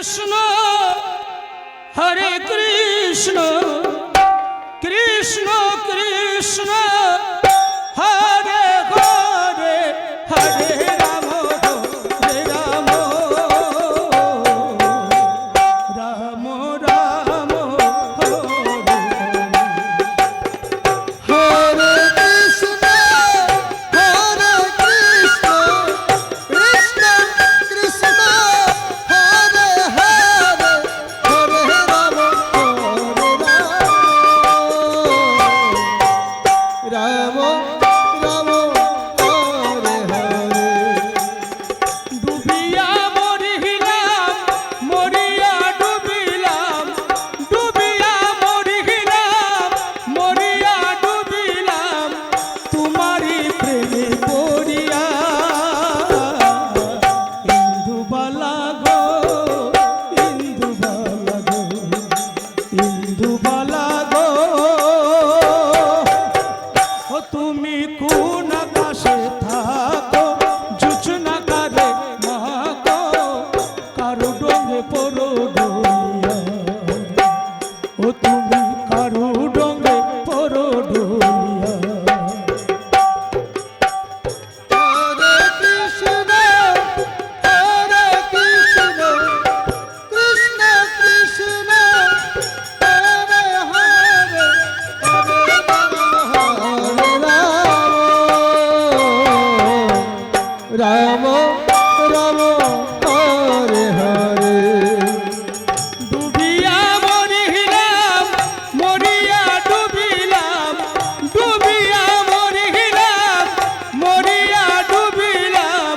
কৃষ্ণ হরে কৃষ্ণ কৃষ্ণ কৃষ্ণ হরে হরে হরে রাম হরে রাম রাম রাম হরে কৃষ্ণ হরে কৃষ্ণ কৃষ্ণ কৃষ্ণ হরে হরে হরে রাম রাম রাম হরে হরে ডুবিয়া মরিলাম মরিয়া ডুবিলাম ডুবিয়া মরিলাম মরিয়া ডুবিলাম তোমারি প্রেমে পড়িয়া ইন্দুবালা গো ইন্দুবালা গো ইন্দুবালা গো ও তুমি কোন আকাশে থাকো জুছনা কারে মাকো কারো ডোঙে পড়ো ডোলিয়া ও তুমি কারো ডোঙে পড়ো ডোলিয়া হরে কৃষ্ণ হরে কৃষ্ণ কৃষ্ণ কৃষ্ণ হরে হরে হরে রাম রাম হরে হরে ডুবিয়া মরিলাম মরিয়া ডুবিলাম ডুবিয়া মরিলাম মরিয়া ডুবিলাম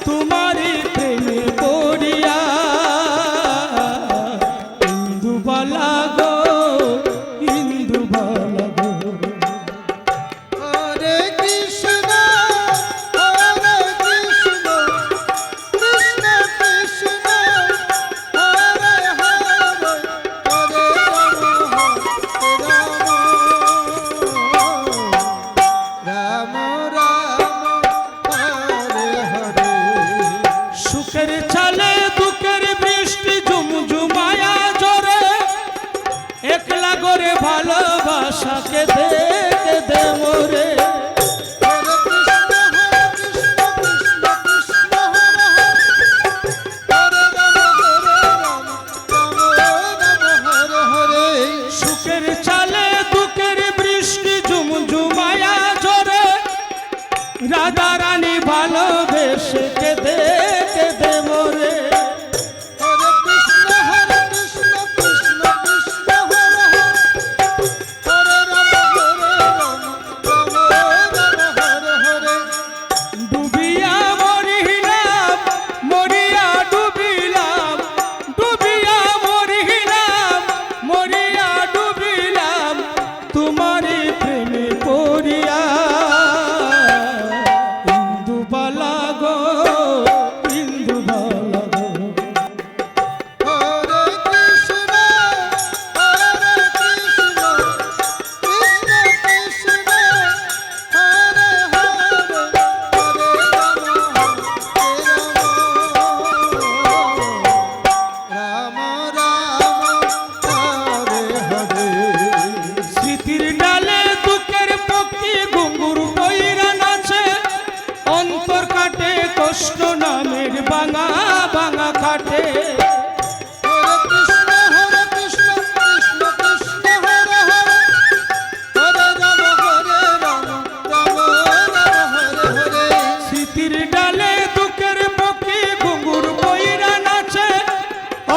তোমারি প্রেমে পড়িয়া ইন্দুবালা গো ইন্দুবালা গো হরে কৃষ্ণ হরে কৃষ্ণ কৃষ্ণ কৃষ্ণ হরে হরে হরে রাম হরে হরে সুখের ছালে দুঃখের বৃষ্টি ঝুমঝুমায়া জোরে একলা করে ভালোবাসা কেঁদে কেঁদে মোরে হরে কৃষ্ণ কৃষ্ণ কৃষ্ণ হরে হরে রাম হরে হরে সুখের ছালে দুঃখের বৃষ্টি ঝুমঝুমায়া জোরে রাধা রানী ভালোবেসে কেঁদে কেঁদে মোরে হরে কৃষ্ণ কৃষ্ণ কৃষ্ণ হরে হরে রাম হরে হরে ডুবিয়া মরিলাম মরিয়া ডুবিলাম ডুবিয়া মরিলাম মরিয়া ডুবিলাম তোমারি প্রেমে পড়িয়া ইন্দুবালা গো ইন্দুবালা গো হরে কৃষ্ণ হরে কৃষ্ণ কৃষ্ণ কৃষ্ণ হরে হরে হরে রাম হরে হরে স্মৃতির ডালে দুঃখের পক্ষী ঘুঙ্গুর বইরা নাচে অন্তর কাটে কষ্ট নামের বাঙা বাঙা কাটে হরে কৃষ্ণ কৃষ্ণ কৃষ্ণ হরে হরে হরে রাম হরে হরে স্মৃতির ডালে দুঃখের পক্ষী ঘুঙ্গুর বইরা নাচে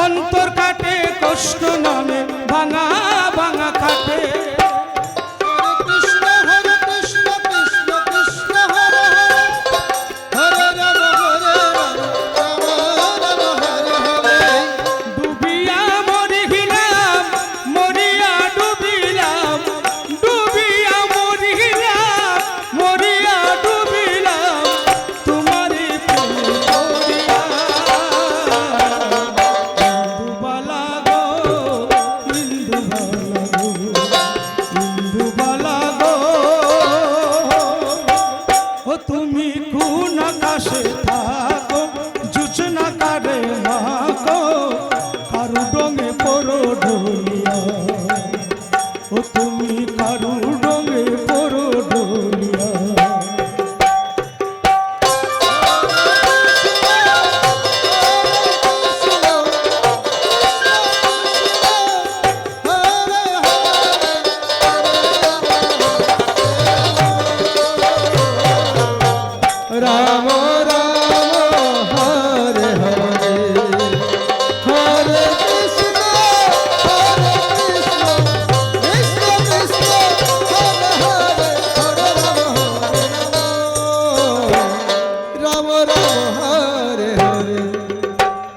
অন্তর কাটে কষ্ট